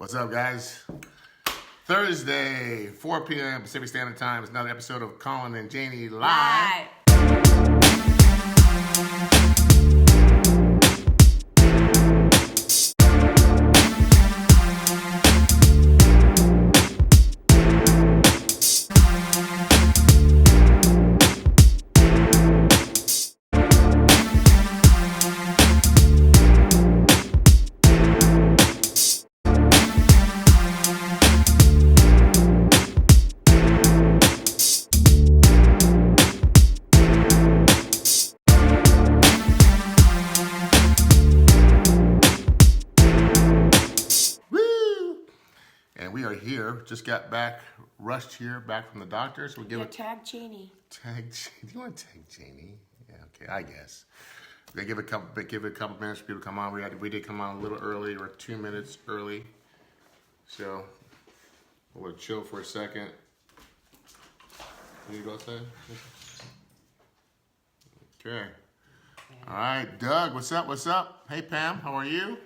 What's up, guys? Thursday, 4 p.m. Pacific Standard Time. It's another episode of Colin and Jayne Live. We are here. Just got back, rushed here, back from the doctor. So we give tag Jayne. Tag Jayne. Do you want to tag Jayne? Yeah, okay, I guess. They give it a couple minutes for people to come on. We did come on a little early, or 2 minutes early. So we'll chill for a second. Can you go outside? Okay. All right, Doug. What's up? What's up? Hey, Pam. How are you?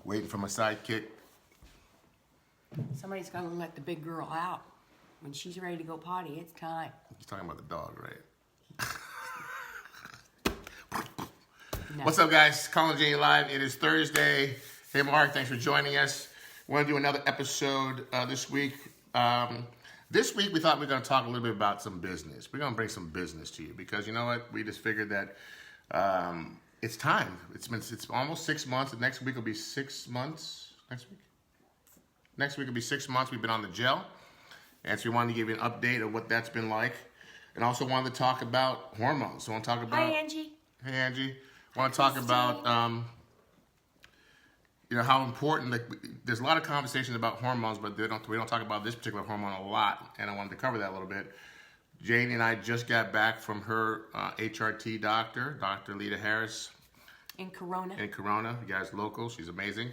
Waiting for my sidekick. Somebody's got to let the big girl out. When she's ready to go potty, it's time. You're talking about the dog, right? No. What's up, guys? Colin and Jayne Live. It is Thursday. Hey, Mark. Thanks for joining us. We're going to do another episode this week. This week, we thought we were going to talk a little bit about some business. We're going to bring some business to you because, you know what? We just figured that it's time. It's almost 6 months. Next week will be 6 months. Next week will be 6 months we've been on the gel. And so we wanted to give you an update of what that's been like. And also wanted to talk about hormones. So I want to talk about... Hi, Angie. Hey, Angie. I want to talk about, how important... there's a lot of conversations about hormones, but we don't talk about this particular hormone a lot. And I wanted to cover that a little bit. Jayne and I just got back from her HRT doctor, Dr. Lita Harris. In Corona. You guys local. She's amazing.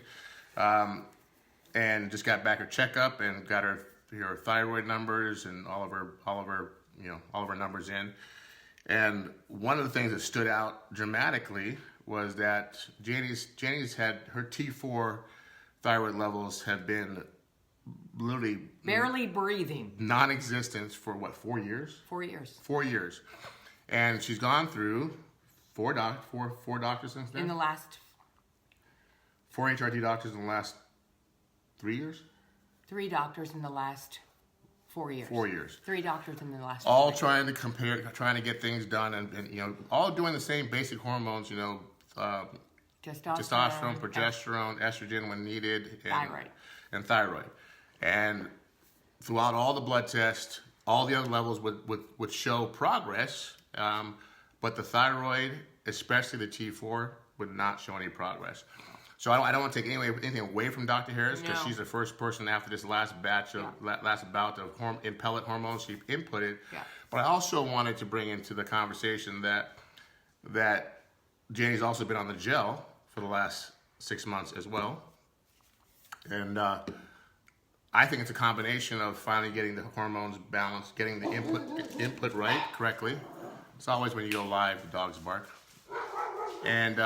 And just got back her checkup and got her thyroid numbers and all of her numbers in. And one of the things that stood out dramatically was that Jayne's had her T4 thyroid levels have been literally barely breathing, non-existent for what, 4 years? 4 years. 4 years, and she's gone through four doctors since then. In the last 4 HRT doctors in the last 3 years? 3 doctors in the last 4 years. 4 years. 3 doctors in the last all 4 years. Trying to compare, trying to get things done, and all doing the same basic hormones, testosterone, progesterone, estrogen when needed, and thyroid. And throughout all the blood tests, all the other levels would show progress, but the thyroid, especially the T4, would not show any progress. So I don't want to take anything away from Dr. Harris because she's the first person after this last bout of pellet hormones she inputted. Yeah. But I also wanted to bring into the conversation that Jayne's also been on the gel for the last 6 months as well. And I think it's a combination of finally getting the hormones balanced, getting the input right correctly. It's always when you go live, the dogs bark. And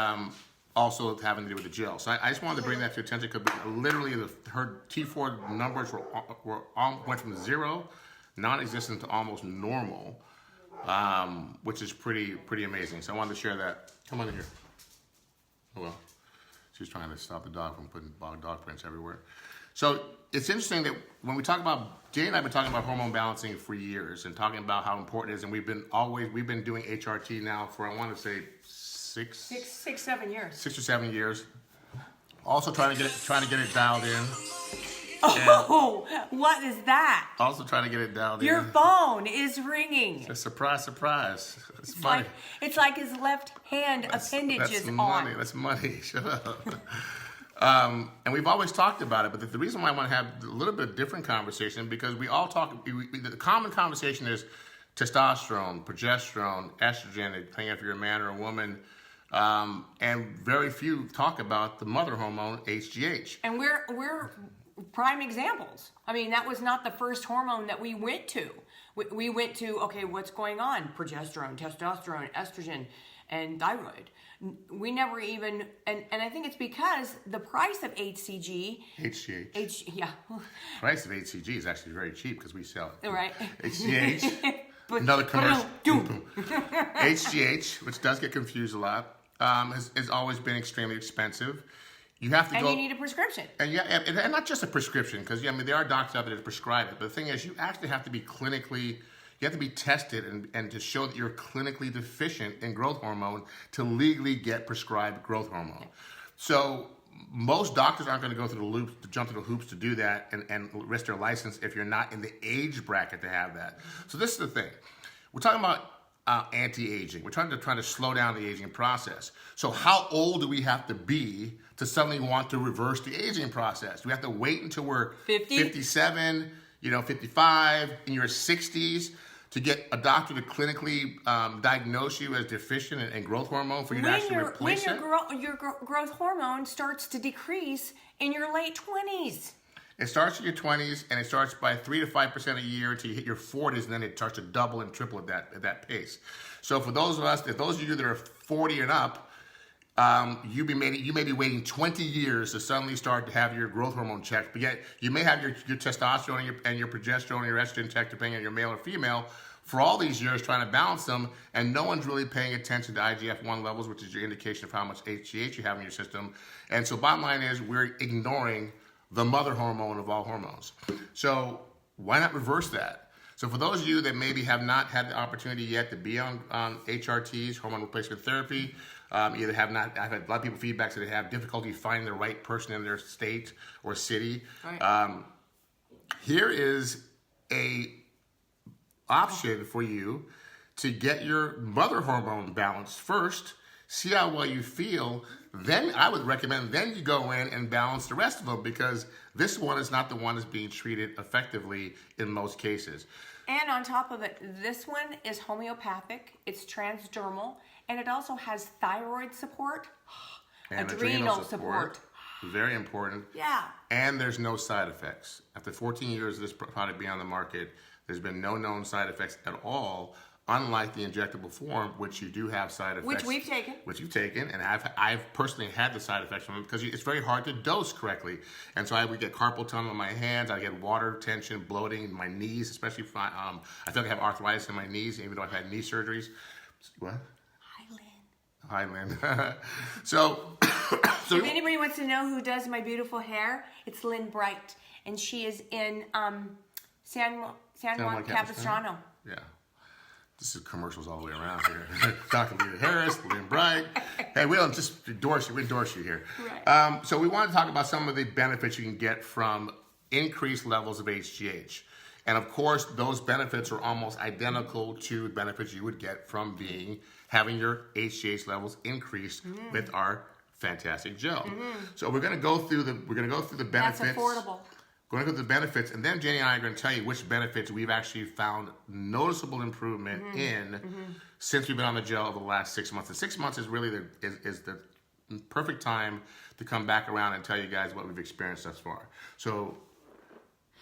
also having to do with the gel. So I just wanted to bring that to your attention because literally her T4 numbers went from 0, non-existent, to almost normal, which is pretty amazing. So I wanted to share that. Come on in here. Oh well, she's trying to stop the dog from putting dog prints everywhere. So it's interesting that when we talk about, Jayne and I have been talking about hormone balancing for years and talking about how important it is, and we've been doing HRT now for, I want to say, 7 years. 6 or 7 years. Also trying to get it dialed in. Oh, what is that? Also trying to get it dialed in. Your phone is ringing. It's a surprise. It's funny. It's like his left hand appendage is on. That's money. Shut up. And we've always talked about it, but the reason why I want to have a little bit different conversation, because we all talk, the common conversation is testosterone, progesterone, estrogen, depending if you're a man or a woman. And very few talk about the mother hormone, HGH. And we're prime examples. I mean, that was not the first hormone that we went to. We went to, okay, what's going on? Progesterone, testosterone, estrogen. and thyroid. We never even, and I think it's because the price of HGH. Price of HCG is actually very cheap because we sell it. Right. HGH. Another commercial. HGH, which does get confused a lot, has always been extremely expensive. You have to go. And you need a prescription. And and not just a prescription, because there are doctors out there that prescribe it. But the thing is, you actually have to be clinically. You have to be tested and to show that you're clinically deficient in growth hormone to legally get prescribed growth hormone. Yeah. So most doctors aren't going to go through the loops, to jump through the hoops to do that and risk their license if you're not in the age bracket to have that. So this is the thing. We're talking about anti-aging. We're trying to slow down the aging process. So how old do we have to be to suddenly want to reverse the aging process? Do we have to wait until we're 57, 55, in your 60s to get a doctor to clinically diagnose you as deficient in growth hormone for you to actually replace it? When your growth hormone starts to decrease in your late 20s. It starts in your 20s, and it starts by 3 to 5% a year until you hit your 40s, and then it starts to double and triple at that pace. So for those of you that are 40 and up, you may be waiting 20 years to suddenly start to have your growth hormone checked, but yet you may have your testosterone and your progesterone and your estrogen checked, depending on your male or female, for all these years trying to balance them, and no one's really paying attention to IGF-1 levels, which is your indication of how much HGH you have in your system. And so bottom line is we're ignoring the mother hormone of all hormones. So why not reverse that? So for those of you that maybe have not had the opportunity yet to be on HRTs, hormone replacement therapy, either have not, I've had a lot of people feedback that they have difficulty finding the right person in their state or city. Right. Here is a option for you to get your mother hormone balanced first, see how well you feel, then I would recommend then you go in and balance the rest of them, because this one is not the one that's being treated effectively in most cases. And on top of it, this one is homeopathic, it's transdermal, and it also has thyroid support, and adrenal support. Very important. Yeah. And there's no side effects. After 14 years of this product being on the market, there's been no known side effects at all, unlike the injectable form, which you do have side effects. Which we've taken. Which you've taken, and I've personally had the side effects from it because it's very hard to dose correctly. And so I would get carpal tunnel in my hands, I get water tension, bloating in my knees, especially if I feel like I have arthritis in my knees, even though I've had knee surgeries. What? Hi, Lynn. So if anybody wants to know who does my beautiful hair, it's Lynn Bright, and she is in San Juan Capistrano. Yeah. This is commercials all the way around here. Dr. Lita Harris, Lynn Bright. Hey, we don't just endorse you. We endorse you here. Right. So we want to talk about some of the benefits you can get from increased levels of HGH. And of course, those benefits are almost identical to benefits you would get from having your HGH levels increased with our fantastic gel. So we're going to go through the benefits. That's affordable. Going to go through the benefits, and then Jayne and I are going to tell you which benefits we've actually found noticeable improvement in since we've been on the gel over the last 6 months. And 6 months is really the perfect time to come back around and tell you guys what we've experienced thus far. So,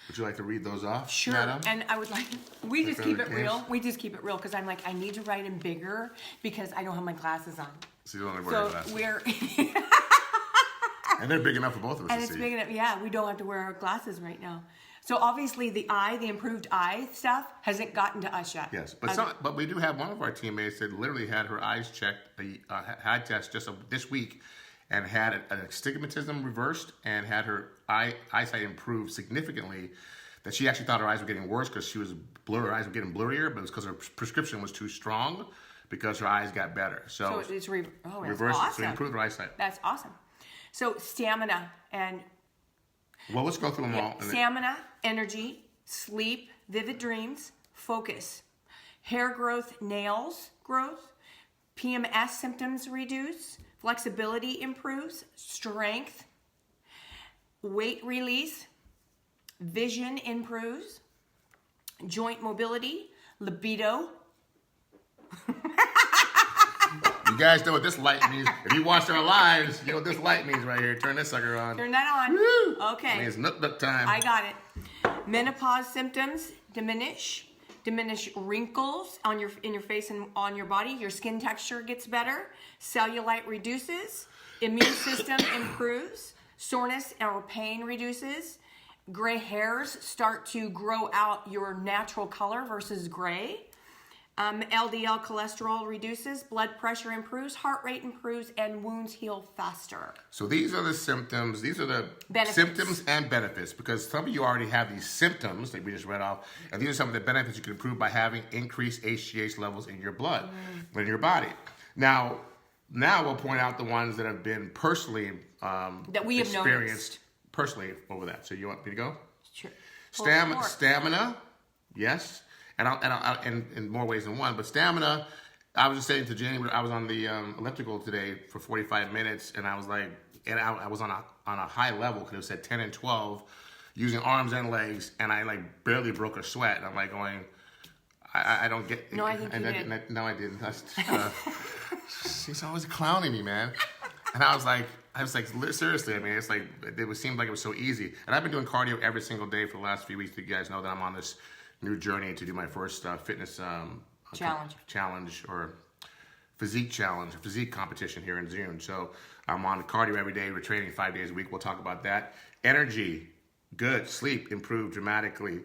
would you like to read those off, Sure. Madam? And I would like, we just keep it real. We just keep it real because I'm like, I need to write in bigger because I don't have my glasses on. So you don't have to wear glasses. We're... And they're big enough for both of us and to it's see. big enough, yeah, we don't have to wear our glasses right now. So obviously the improved eye stuff hasn't gotten to us yet. Yes, but we do have one of our teammates that literally had her eyes checked, a eye test just this week, and had an astigmatism reversed and had her eyesight improved significantly. That she actually thought her eyes were getting worse because her eyes were getting blurrier, but it was because her prescription was too strong because her eyes got better. So it's reversed, awesome. so improved her eyesight. That's awesome. So stamina and... Well, let's go through them all. Stamina, energy, sleep, vivid dreams, focus, hair growth, nails growth, PMS symptoms reduce, flexibility improves, strength, weight release, vision improves, joint mobility, libido. You guys know what this light means. If you watched our lives, you know what this light means right here. Turn this sucker on. Turn that on. Woo! Okay. It means nook time. I got it. Menopause symptoms diminish. diminish wrinkles in your face and on your body. Your skin texture gets better. Cellulite reduces. Immune system improves. Soreness or pain reduces. Gray hairs start to grow out your natural color versus gray. LDL cholesterol reduces, blood pressure improves, heart rate improves, and wounds heal faster. So these are the symptoms. These are the benefits. Symptoms and benefits, because some of you already have these symptoms that we just read off, and these are some of the benefits you can improve by having increased HGH levels in your blood, in your body. Now we'll point out the ones that have been personally that we have experienced personally over that. So you want me to go? Sure. Stamina, yes. And in more ways than one, but stamina. I was just saying to Jayne, I was on the elliptical today for 45 minutes, and I was like, I was on a high level because it said 10 and 12, using arms and legs, and I like barely broke a sweat. And I'm like going, I don't get. No, I think you did. No, I didn't. She's always clowning me, man. And I was like, seriously. I mean, it's like it seemed like it was so easy. And I've been doing cardio every single day for the last few weeks. You guys know that I'm on this new journey to do my first fitness challenge or physique competition here in June. So I'm on cardio every day. We're training 5 days a week. We'll talk about that. Energy, good. Sleep improved dramatically.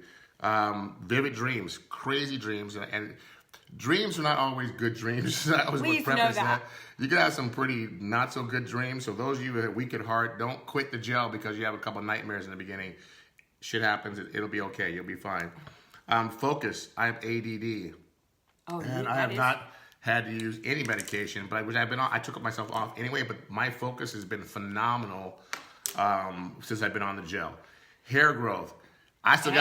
Vivid dreams, crazy dreams, and dreams are not always good dreams. I always Please preface know that. You can have some pretty not so good dreams. So those of you that are weak at heart, don't quit the gel because you have a couple nightmares in the beginning. Shit happens. It'll be okay. You'll be fine. Focus. I have ADD. Oh, and I have not had to use any medication, but which I've been on. I took myself off anyway, but my focus has been phenomenal since I've been on the gel. Hair growth. I still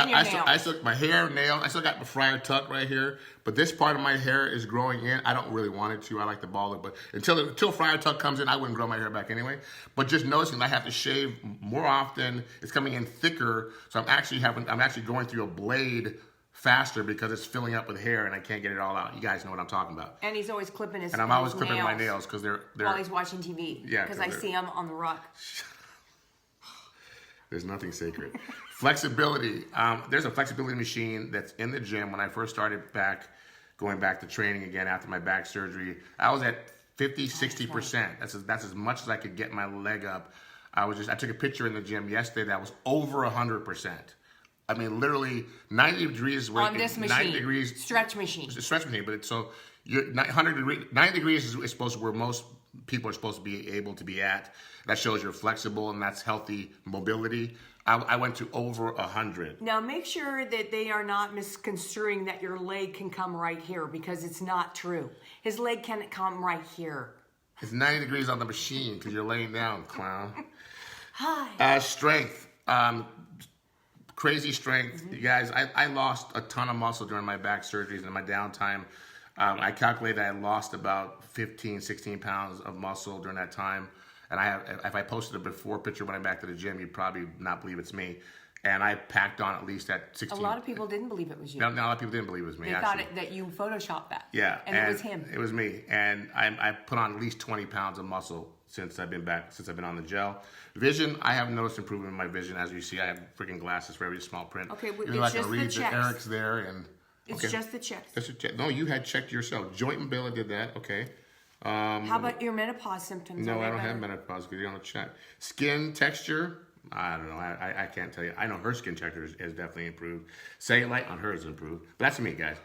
my hair, nails. I still got the friar tuck right here, but this part of my hair is growing in. I don't really want it to. I like the bald look, but until friar tuck comes in, I wouldn't grow my hair back anyway. But just noticing I have to shave more often. It's coming in thicker, so I'm actually going through a blade faster because it's filling up with hair and I can't get it all out. You guys know what I'm talking about. And he's always clipping his And I'm always clipping my nails because they're while he's watching TV. Yeah, because I see him on the rock. There's nothing sacred. Flexibility. There's a flexibility machine that's in the gym. When I first started going back to training again after my back surgery, I was at 50, 60%. That's as much as I could get my leg up. I took a picture in the gym yesterday that was over 100%. I mean, literally 90 degrees. On this machine. 90 degrees. Stretch machine. It's a stretch machine, but it's so 90 degrees is supposed to where most people are supposed to be able to be at. That shows you're flexible and that's healthy mobility. I went to over 100. Now make sure that they are not misconstruing that your leg can come right here because it's not true. His leg can come right here. It's 90 degrees on the machine because you're laying down, clown. Hi. Strength. Crazy strength. You guys, I lost a ton of muscle during my back surgeries and my downtime. I calculated I lost about 15, 16 pounds of muscle during that time. And if I posted a before picture when I'm back to the gym, you'd probably not believe it's me. And I packed on at least at 16. A lot of people didn't believe it was you. No, a lot of people didn't believe it was me. They thought that you photoshopped that. Yeah. And it was him. It was me. And I put on at least 20 pounds of muscle since I've been on the gel. Vision, I have noticed improvement in my vision. As you see, I have freaking glasses for every small print. Okay, it's just the checks. Eric's there. And it's just the checks. No, you had checked yourself. Joint mobility did that. Okay. How about your menopause symptoms? No, I don't have menopause because you're on a check. Skin texture, I don't know. I can't tell you. I know her skin texture has definitely improved. Cellulite on hers has improved. But that's me, guys.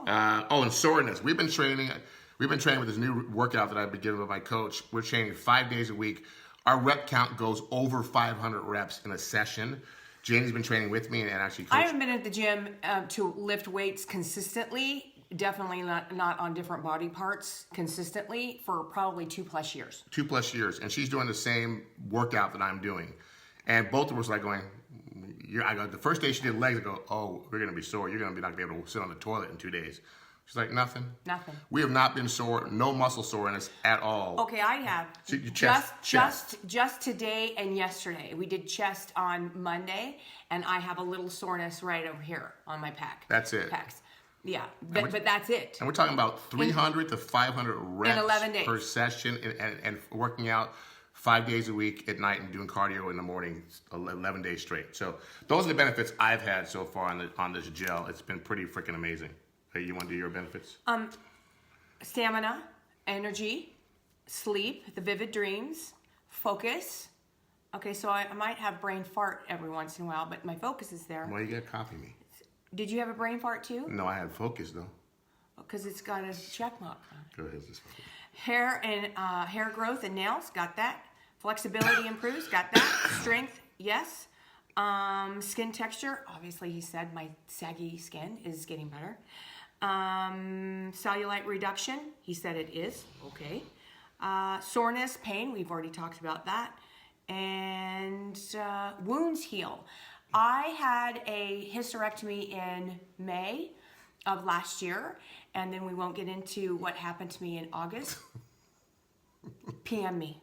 And soreness. We've been training with this new workout that I've been given by my coach. We're training 5 days a week. Our rep count goes over 500 reps in a session. Janie's been training with me and actually coached. I haven't been at the gym to lift weights consistently. Definitely not on different body parts consistently for probably 2+ years. 2+ years. And she's doing the same workout that I'm doing. And both of us are like going, the first day she did legs, I go, oh, we're going to be sore. You're going to be not going to be able to sit on the toilet in 2 days. She's like, nothing. We have not been sore, no muscle soreness at all. Okay, I have. So chest. Just today and yesterday. We did chest on Monday, and I have a little soreness right over here on my pec. That's it. Pecs. Yeah, but that's it. And we're talking about 300 to 500 reps in 11 days. Per session and working out 5 days a week at night and doing cardio in the morning 11 days straight. So those are the benefits I've had so far on this gel. It's been pretty freaking amazing. Hey, you want to do your benefits? Stamina, energy, sleep, the vivid dreams, focus. Okay, so I might have brain fart every once in a while, but my focus is there. Why you gotta copy me? Did you have a brain fart too? No, I had focus though. Because it's got a check mark on it. Go ahead, this focus. Hair and hair growth and nails, got that. Flexibility improves, got that. Strength, yes. Skin texture, obviously he said my saggy skin is getting better. Cellulite reduction, he said it is, okay. Soreness, pain, we've already talked about that. And wounds heal. I had a hysterectomy in May of last year, and then we won't get into what happened to me in August. PM me.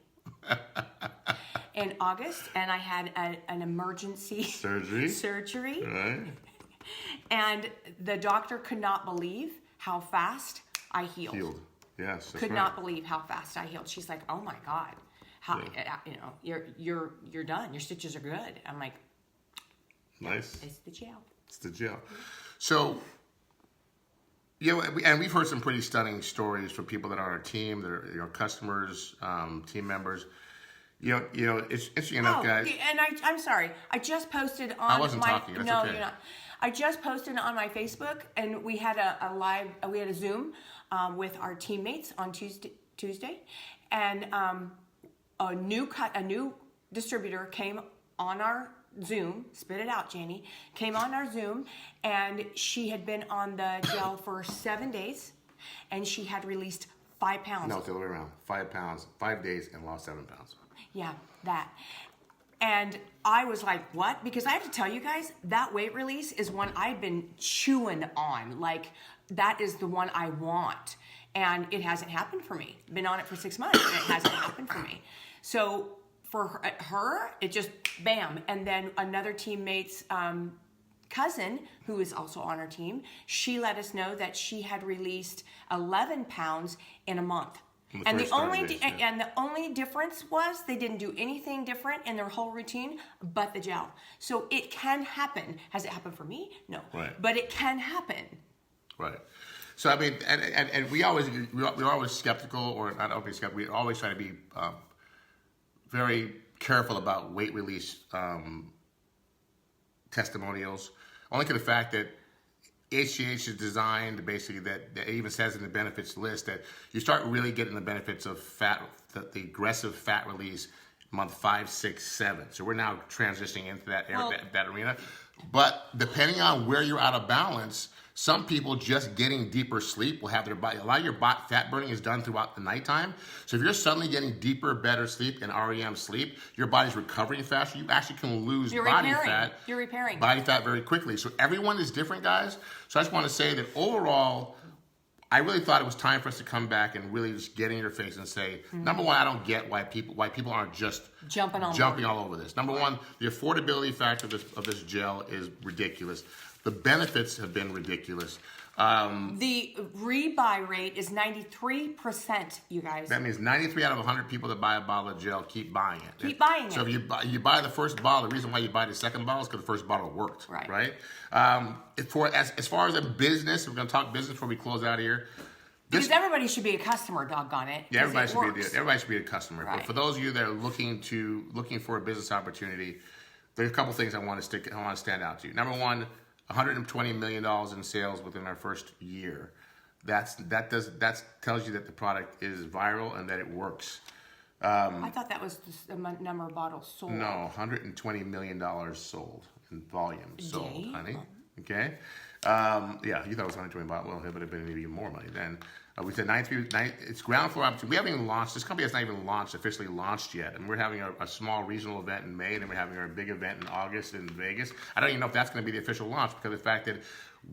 In August, and I had an emergency surgery. Right. And the doctor could not believe how fast I healed. Yes. Could not believe how fast I healed. She's like, "Oh my God, how you're done. Your stitches are good." I'm like, nice. It's the gel. It's the gel. So, and we've heard some pretty stunning stories from people that are on our team, that are customers, team members. It's interesting enough, guys. And I'm sorry. I just posted on I wasn't talking. That's okay. You're not. I just posted on my Facebook, and we had a Zoom with our teammates on Tuesday, and a new distributor came on our Zoom. Spit it out, Janie. Came on our Zoom, and she had been on the gel for 7 days, and she had released 5 pounds. No, it's the other way around. 5 pounds, 5 days, and lost 7 pounds. Yeah, that. And I was like, what? Because I have to tell you guys, that weight release is one I've been chewing on. Like, that is the one I want. And it hasn't happened for me. Been on it for 6 months, and it hasn't happened for me. So for her, it just, bam. And then another teammate's cousin, who is also on our team, she let us know that she had released 11 pounds in a month. And the only difference was they didn't do anything different in their whole routine but the gel. So it can happen. Has it happened for me? No. Right. But it can happen. Right. So I mean, and we're always skeptical, or not always skeptical. We always try to be very careful about weight release testimonials, only to the fact that HGH is designed basically that it even says in the benefits list that you start really getting the benefits of fat, the aggressive fat release month 5, 6, 7. So we're now transitioning into that arena. But depending on where you're out of balance, some people just getting deeper sleep will have their body. A lot of your fat burning is done throughout the nighttime. So if you're suddenly getting deeper, better sleep and REM sleep, your body's recovering faster. You actually can lose body fat. You're repairing. Body fat very quickly. So everyone is different, guys. So I just want to say that overall, I really thought it was time for us to come back and really just get in your face and say, number one, I don't get why people aren't just jumping all over this. Number one, the affordability factor of this gel is ridiculous. The benefits have been ridiculous. The rebuy rate is 93%, you guys. That means 93 out of 100 people that buy a bottle of gel keep buying it. Keep buying it. So if you buy the first bottle, the reason why you buy the second bottle is because the first bottle worked. Right? As far as a business, we're going to talk business before we close out here. Because everybody should be a customer, doggone it. Yeah, everybody should be a customer. Right. But for those of you that are looking for a business opportunity, there's a couple things I want to stand out to you. Number one, $120 million in sales within our first year. That tells you that the product is viral and that it works. I thought that was the number of bottles sold. No, $120 million sold in volume sold, honey. Okay? Yeah, you thought it was 120 bottles. Well, it would have been even more money then. We said 93. It's ground floor opportunity. We haven't even launched. This company has not even officially launched yet. And we're having a small regional event in May, and then we're having our big event in August in Vegas. I don't even know if that's going to be the official launch because of the fact that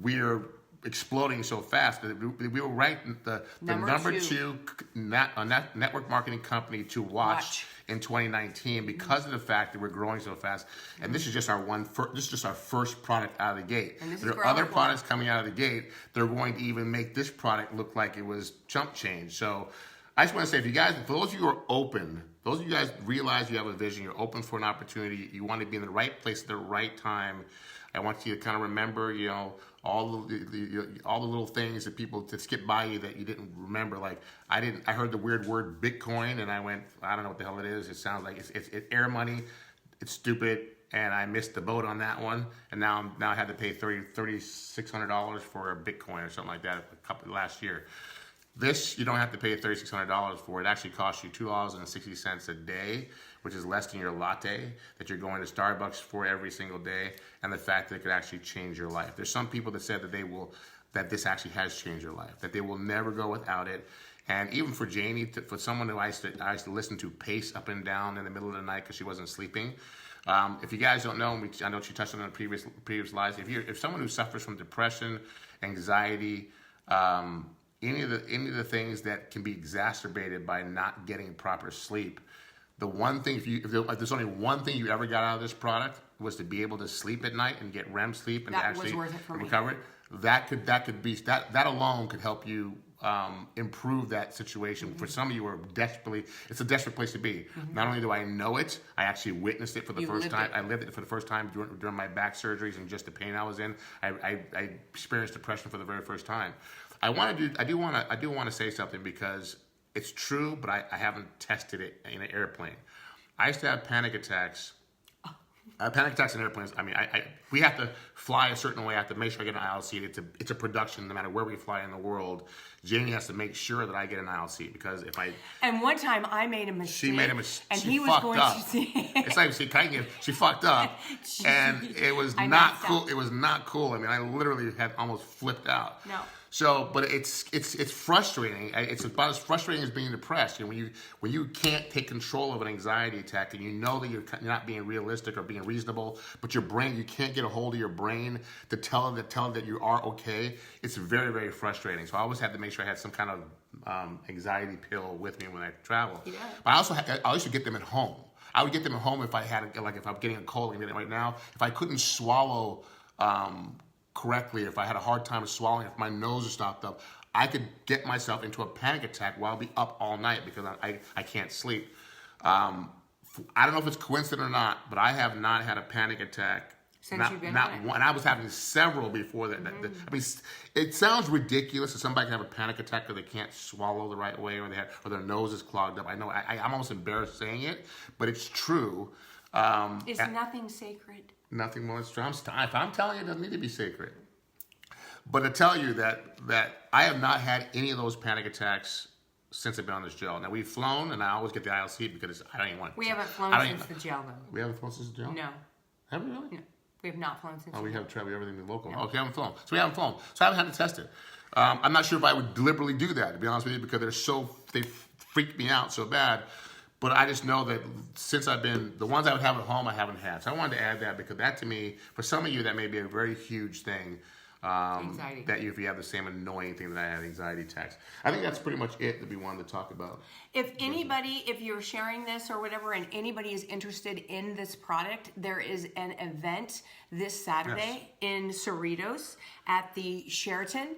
we're exploding so fast. We were ranked the number two network marketing company to watch in 2019 because of the fact that we're growing so fast. And this is just our first product out of the gate. There are other products coming out of the gate. They're going to even make this product look like it was chump change. So I just want to say, for those of you who are open Those of you guys realize you have a vision. You're open for an opportunity. You want to be in the right place at the right time. I want you to kind of remember, all the little things that people to skip by you that you didn't remember. Like I heard the weird word Bitcoin, and I went, I don't know what the hell it is. It sounds like it's air money. It's stupid, and I missed the boat on that one. And now I had to pay $3,600 for a Bitcoin or something like that last year. This, you don't have to pay $3,600 for. It actually costs you $2.60 a day, which is less than your latte that you're going to Starbucks for every single day, and the fact that it could actually change your life. There's some people that said that this actually has changed your life, that they will never go without it. And even for Jayne, for someone who I used to listen to pace up and down in the middle of the night because she wasn't sleeping. If you guys don't know, I know she touched on it in the previous slides. If someone who suffers from depression, anxiety, any of the things that can be exacerbated by not getting proper sleep, the one thing, if there's only one thing you ever got out of this product, was to be able to sleep at night and get REM sleep and that actually was worth it for recover. Me. That alone could help you improve that situation. For some of you, it's a desperate place to be. Not only do I know it, I actually witnessed it for the first time. I lived it for the first time during my back surgeries and just the pain I was in. I experienced depression for the very first time. I do want to say something because it's true, but I haven't tested it in an airplane. I used to have panic attacks. Panic attacks in airplanes. I mean, we have to fly a certain way. I have to make sure I get an aisle seat. It's a production, no matter where we fly in the world. Jayne has to make sure that I get an aisle seat because if I. And one time I made a mistake. She made a mistake. And she he was fucked going up. to see. It's like she fucked up, and it was not cool. It was not cool. I mean, I literally had almost flipped out. No. So, but it's frustrating. It's about as frustrating as being depressed. When you can't take control of an anxiety attack and you know that you're not being realistic or being reasonable, but your brain, you can't get a hold of your brain to tell it that you are okay. It's very, very frustrating. So I always had to make sure I had some kind of anxiety pill with me when I travel. Yeah. But I used to get them at home. I would get them at home if I had if I'm getting a cold. Like right now, if I couldn't swallow correctly, if I had a hard time swallowing, if my nose is stopped up, I could get myself into a panic attack while I'll be up all night because I can't sleep. I don't know if it's coincident or not, but I have not had a panic attack. Since you've been on it. One. And I was having several before that. I mean, it sounds ridiculous that somebody can have a panic attack because they can't swallow the right way or their nose is clogged up. I know I'm almost embarrassed saying it, but it's true. Is nothing sacred? Nothing more true. If I'm telling you, it doesn't need to be sacred. But to tell you that I have not had any of those panic attacks since I've been on this gel. Now, we've flown, and I always get the aisle seat because I don't even want. We haven't flown since the gel, though. We haven't flown since the gel? No. Have we really? No. We have not flown since. Oh, we have traveled everything local. No. Okay, we haven't flown. So we haven't flown. So I haven't had to test it. I'm not sure if I would deliberately do that, to be honest with you, because they freaked me out so bad. But I just know that since the ones I would have at home, I haven't had. So I wanted to add that because that, to me, for some of you, that may be a very huge thing. Anxiety. That if you have the same annoying thing that I have, anxiety attacks. I think that's pretty much it that we wanted to talk about. If you're sharing this or whatever, and anybody is interested in this product, there is an event this Saturday in Cerritos at the Sheraton.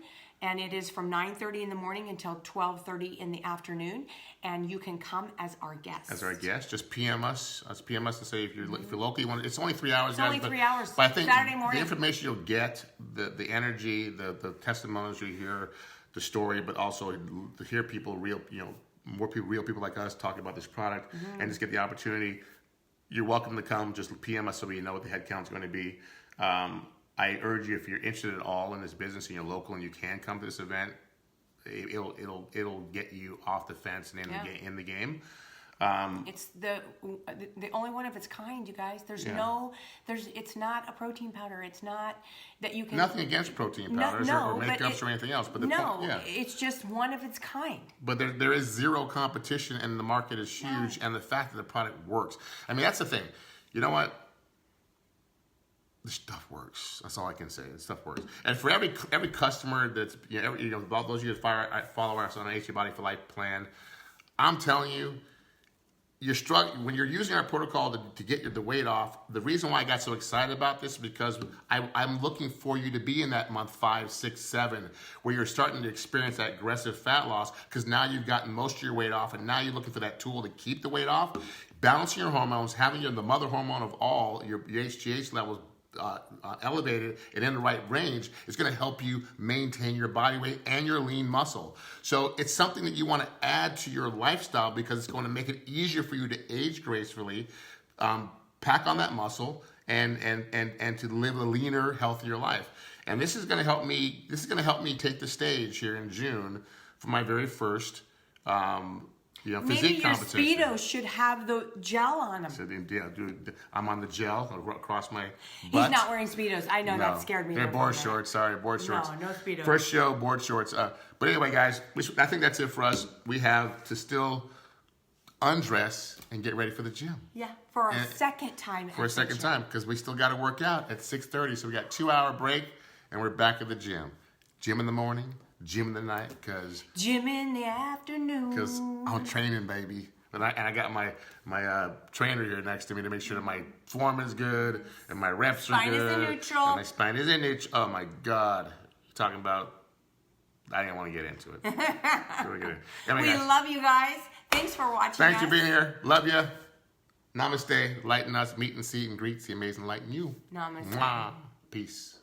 And it is from 9:30 in the morning until 12:30 in the afternoon. And you can come as our guest. As our guest. Just PM us. PM us to say if you're local, you want. It's only 3 hours, guys. It's only 3 hours. But I think Saturday morning. The information you'll get, the energy, the testimonials you hear, the story, but also to hear people, real people like us talking about this product and just get the opportunity. You're welcome to come. Just PM us so we know what the head count's going to be. I urge you, if you're interested at all in this business and you're local and you can come to this event, it'll get you off the fence and in the game. It's the only one of its kind, you guys. It's not a protein powder. It's not that you can. Nothing against protein powders or makeups or anything else, but it's just one of its kind. But there is zero competition, and the market is huge, and the fact that the product works. I mean, that's the thing. You know what? The stuff works. That's all I can say. The stuff works. And for every customer that's all those of you that follow us on an HG Body for Life plan, I'm telling you, you're struggling when you're using our protocol to get the weight off. The reason why I got so excited about this is because I'm looking for you to be in that month 5, 6, 7, where you're starting to experience that aggressive fat loss, because now you've gotten most of your weight off, and now you're looking for that tool to keep the weight off. Balancing your hormones, having the mother hormone of all, your HGH levels elevated and in the right range, is going to help you maintain your body weight and your lean muscle. So it's something that you want to add to your lifestyle, because it's going to make it easier for you to age gracefully, pack on that muscle, and to live a leaner, healthier life. And this is going to help me. This is going to help me take the stage here in June for my very first physique competition. Maybe your Speedos should have the gel on them. So, yeah, dude, I'm on the gel across my butt. He's not wearing Speedos. I know, that scared me. They're board shorts. Sorry, board shorts. No Speedos. First show, board shorts. But anyway, guys, I think that's it for us. We have to still undress and get ready for the gym. Yeah, for a second time. For a second time, because we still got to work out at 6:30. So we got 2-hour break, and we're back at the gym. Gym in the morning, gym in the night, because gym in the afternoon. Because I'm training, baby. And I got my trainer here next to me to make sure that my form is good and my reps are good. Spine is in neutral. And my spine is in neutral. Oh my God! Talking about, I didn't want to get into it. We love you guys. Thanks for watching. Thanks for being here. Love you. Namaste. Lighten us. Meet and see and greet the amazing light in you. Namaste. Mwah. Peace.